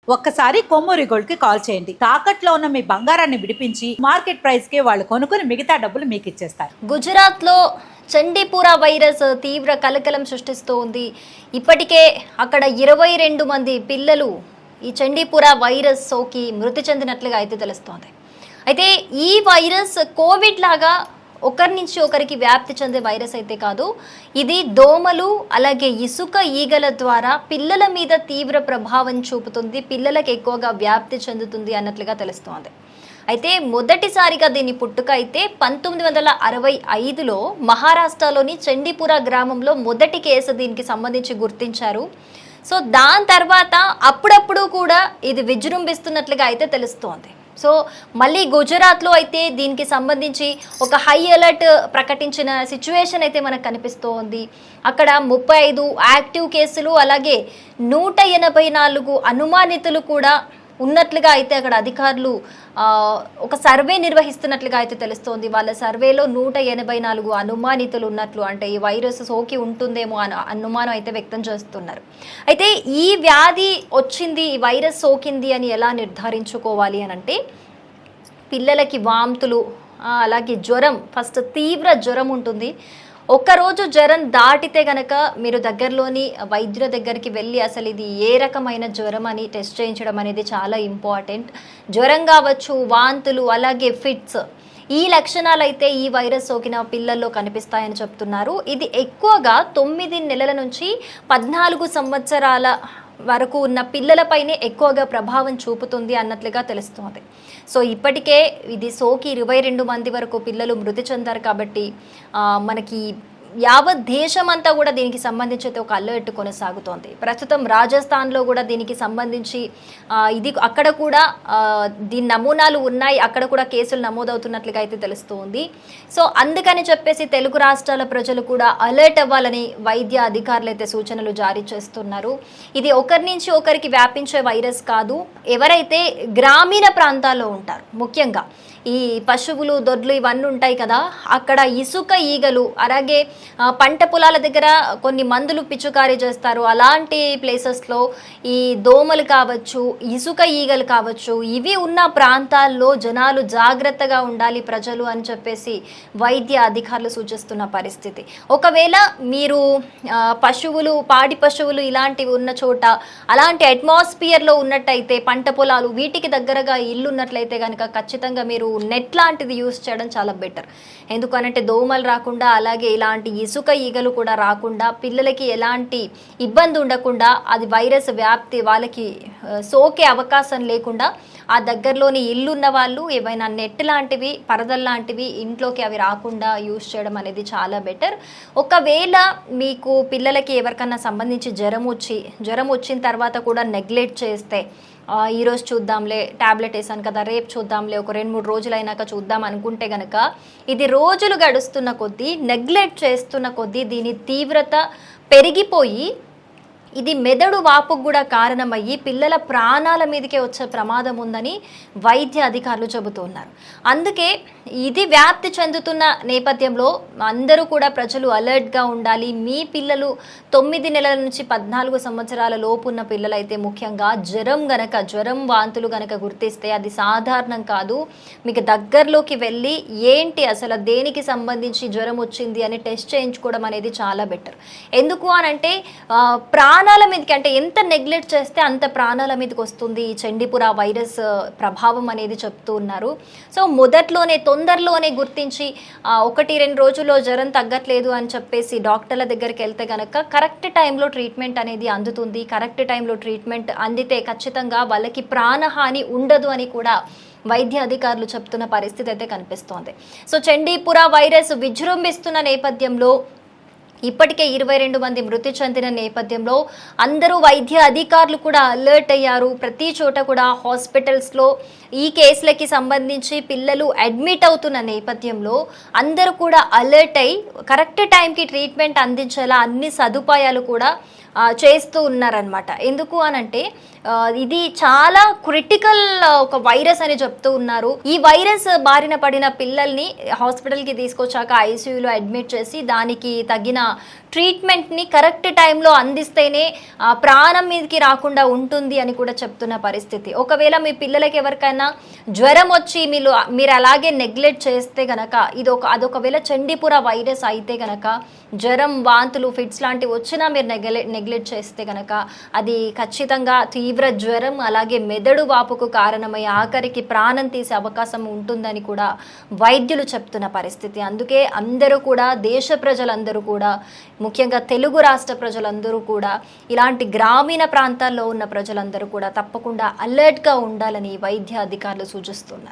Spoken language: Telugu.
ఒక్కసారి కొమ్మూరి గోల్డ్ కి కాల్ చేయండి. తాకట్లో ఉన్న మీ బంగారాన్ని విడిపించి మార్కెట్ ప్రైస్ కి వాళ్ళు కొనుక్కుని మిగతా డబ్బులు మీకు ఇచ్చేస్తారు. గుజరాత్ లో చండీపురా వైరస్ తీవ్ర కలకలం సృష్టిస్తూ ఉంది. ఇప్పటికే అక్కడ 22 మంది పిల్లలు ఈ చండీపురా వైరస్ సోకి మృతి చెందినట్లుగా అయితే తెలుస్తోంది. అయితే ఈ వైరస్ కోవిడ్ లాగా ఒకరి నుంచి ఒకరికి వ్యాప్తి చెందే వైరస్ అయితే కాదు. ఇది దోమలు అలాగే ఇసుక ఈగల ద్వారా పిల్లల మీద తీవ్ర ప్రభావం చూపుతుంది, పిల్లలకు ఎక్కువగా వ్యాప్తి చెందుతుంది అన్నట్లుగా తెలుస్తోంది. అయితే మొదటిసారిగా దీని పుట్టుక అయితే 1965లో మహారాష్ట్రలోని చండీపురా గ్రామంలో మొదటి కేసు దీనికి సంబంధించి గుర్తించారు. సో దాని తర్వాత అప్పుడప్పుడు కూడా ఇది విజృంభిస్తున్నట్లుగా అయితే తెలుస్తోంది. సో మళ్ళీ గుజరాత్లో అయితే దీనికి సంబంధించి ఒక హై అలర్ట్ ప్రకటించిన సిచ్యువేషన్ అయితే మనకు కనిపిస్తోంది. అక్కడ 35 యాక్టివ్ కేసులు అలాగే 184 అనుమానితులు కూడా ఉన్నట్లుగా అయితే అక్కడ అధికారులు ఒక సర్వే నిర్వహిస్తున్నట్లుగా అయితే తెలుస్తోంది. వాళ్ళ సర్వేలో 184 అనుమానితులు ఉన్నట్లు, అంటే ఈ వైరస్ సోకి ఉంటుందేమో అని అనుమానం అయితే వ్యక్తం చేస్తున్నారు. అయితే ఈ వ్యాధి వచ్చింది, ఈ వైరస్ సోకింది అని ఎలా నిర్ధారించుకోవాలి అని అంటే, పిల్లలకి వాంతులు అలాగే జ్వరం, ఫస్ట్ తీవ్ర జ్వరం ఉంటుంది. ఒక్కరోజు జ్వరం దాటితే గనక మీరు దగ్గరలోని వైద్యుల దగ్గరికి వెళ్ళి అసలు ఇది ఏ రకమైన జ్వరం అని టెస్ట్ చేయించడం అనేది చాలా ఇంపార్టెంట్. జ్వరం కావచ్చు, వాంతులు అలాగే ఫిట్స్, ఈ లక్షణాలు అయితే ఈ వైరస్ సోకిన పిల్లల్లో కనిపిస్తాయని చెప్తున్నారు. ఇది ఎక్కువగా 9 నెలల నుంచి 14 సంవత్సరాల వరకు ఉన్న పిల్లలపైనే ఎక్కువగా ప్రభావం చూపుతుంది అన్నట్లుగా తెలుస్తోంది. సో ఇప్పటికే ఇది సోకి 22 మంది వరకు పిల్లలు మృతి చెందారు. కాబట్టి మనకి యావత్ దేశమంతా కూడా దీనికి సంబంధించి అయితే ఒక అలర్ట్ కొనసాగుతోంది. ప్రస్తుతం రాజస్థాన్లో కూడా దీనికి సంబంధించి ఇది అక్కడ కూడా దీని నమూనాలు ఉన్నాయి, అక్కడ కూడా కేసులు నమోదవుతున్నట్లుగా అయితే తెలుస్తుంది. సో అందుకని చెప్పేసి తెలుగు రాష్ట్రాల ప్రజలు కూడా అలర్ట్ అవ్వాలని వైద్య అధికారులు అయితే సూచనలు జారీ చేస్తున్నారు. ఇది ఒకరి నుంచి ఒకరికి వ్యాపించే వైరస్ కాదు. ఎవరైతే గ్రామీణ ప్రాంతాల్లో ఉంటారు, ముఖ్యంగా ఈ పశువులు దొడ్లు ఇవన్నీ ఉంటాయి కదా, అక్కడ ఇసుక ఈగలు అలాగే పంట పొలాల దగ్గర కొన్ని మందులు పిచ్చుకారీ చేస్తారు. అలాంటి ప్లేసెస్లో ఈ దోమలు కావచ్చు, ఇసుక ఈగలు కావచ్చు, ఇవి ఉన్న ప్రాంతాల్లో జనాలు జాగ్రత్తగా ఉండాలి ప్రజలు అని చెప్పేసి వైద్య అధికారులు సూచిస్తున్న పరిస్థితి. ఒకవేళ మీరు పశువులు, పాడి పశువులు ఇలాంటివి ఉన్న చోట, అలాంటి అట్మాస్ఫియర్లో ఉన్నట్టయితే, పంట పొలాలు వీటికి దగ్గరగా ఇల్లు ఉన్నట్లయితే కనుక ఖచ్చితంగా మీరు నెట్ లాంటిది యూస్ చేయడం చాలా బెటర్. ఎందుకనంటే దోమలు రాకుండా అలాగే ఇలాంటి ఇసుక ఈగలు కూడా రాకుండా, పిల్లలకి ఎలాంటి ఇబ్బంది ఉండకుండా, అది వైరస్ వ్యాప్తి వాళ్ళకి సోకే అవకాశం లేకుండా ఆ దగ్గరలోని ఇల్లున్న వాళ్ళు ఏవైనా నెట్ లాంటివి, పరదలు లాంటివి ఇంట్లోకి అవి రాకుండా యూస్ చేయడం అనేది చాలా బెటర్. ఒకవేళ మీకు పిల్లలకి ఎవరికన్నా సంబంధించి జ్వరం వచ్చిన తర్వాత కూడా నెగ్లెక్ట్ చేస్తే, ఈరోజు చూద్దాంలే, ట్యాబ్లెట్ వేసాను కదా, రేపు చూద్దాంలే, ఒక 2-3 రోజులు అయినాక చూద్దాం అనుకుంటే కనుక, ఇది రోజులు గడుస్తున్న కొద్దీ, నెగ్లెక్ట్ చేస్తున్న కొద్దీ దీని తీవ్రత పెరిగిపోయి ఇది మెదడు వాపుకు కూడా కారణమయ్యి పిల్లల ప్రాణాల మీదకే వచ్చే ప్రమాదం ఉందని వైద్య అధికారులు చెబుతున్నారు. అందుకే ఇది వ్యాప్తి చెందుతున్న నేపథ్యంలో అందరూ కూడా ప్రజలు అలర్ట్గా ఉండాలి. మీ పిల్లలు 9 నెలల నుంచి 14 సంవత్సరాల లోపు ఉన్న పిల్లలైతే ముఖ్యంగా జ్వరం వాంతులు గనక గుర్తిస్తే అది సాధారణం కాదు. మీకు దగ్గరలోకి వెళ్ళి ఏంటి అసలు దేనికి సంబంధించి జ్వరం వచ్చింది అని టెస్ట్ చేయించుకోవడం అనేది చాలా బెటర్. ఎందుకు అనంటే ప్రాణాల మీదకి, అంటే ఎంత నెగ్లెక్ట్ చేస్తే అంత ప్రాణాల మీదకి వస్తుంది ఈ చండీపురా వైరస్ ప్రభావం అనేది చెప్తూ ఉన్నారు. సో తొందరలోనే గుర్తించి 1-2 రోజుల్లో జ్వరం తగ్గట్లేదు అని చెప్పేసి డాక్టర్ల దగ్గరికి వెళ్తే కనుక కరెక్ట్ టైంలో ట్రీట్మెంట్ అనేది అందుతుంది. కరెక్ట్ టైంలో ట్రీట్మెంట్ అందితే ఖచ్చితంగా వాళ్ళకి ప్రాణహాని ఉండదు అని కూడా వైద్య అధికారులు చెప్తున్న పరిస్థితి అయితే కనిపిస్తోంది. సో చండీపురా వైరస్ విజృంభిస్తున్న నేపథ్యంలో, ఇప్పటికే 22 మంది మృతి చెందిన నేపథ్యంలో అందరూ వైద్య అధికారులు కూడా అలర్ట్ అయ్యారు. ప్రతి చోట కూడా హాస్పిటల్స్లో ఈ కేసులకి సంబంధించి పిల్లలు అడ్మిట్ అవుతున్న నేపథ్యంలో అందరూ కూడా అలర్ట్ అయ్యి కరెక్ట్ టైంకి ట్రీట్మెంట్ అందించేలా అన్ని సదుపాయాలు కూడా చేస్తూ ఉన్నారనమాట. ఎందుకు అనంటే ఇది చాలా క్రిటికల్ ఒక వైరస్ అని చెప్తూ ఉన్నారు. ఈ వైరస్ బారిన పడిన పిల్లల్ని హాస్పిటల్కి తీసుకొచ్చాక ఐసీయూలో అడ్మిట్ చేసి దానికి తగిన ట్రీట్మెంట్ని కరెక్ట్ టైంలో అందిస్తేనే ప్రాణం మీదకి రాకుండా ఉంటుంది అని కూడా చెప్తున్న పరిస్థితి. ఒకవేళ మీ పిల్లలకి ఎవరికైనా జ్వరం వచ్చి మీరు అలాగే నెగ్లెక్ట్ చేస్తే గనక అదొకవేళ చండీపుర వైరస్ అయితే గనక జ్వరం, వాంతులు, ఫిట్స్ లాంటివి వచ్చినా మీరు నెగ్లెక్ట్ చేస్తే గనక అది ఖచ్చితంగా తీవ్ర జ్వరం అలాగే మెదడు వాపుకు కారణమై ఆఖరికి ప్రాణం తీసే అవకాశం ఉంటుందని కూడా వైద్యులు చెప్తున్న పరిస్థితి. అందుకే అందరూ కూడా, దేశ ప్రజలందరూ కూడా, ముఖ్యంగా తెలుగు రాష్ట్ర ప్రజలందరూ కూడా, ఇలాంటి గ్రామీణ ప్రాంతాల్లో ఉన్న ప్రజలందరూ కూడా తప్పకుండా అలర్ట్గా ఉండాలని వైద్య అధికారులు సూచిస్తున్నారు.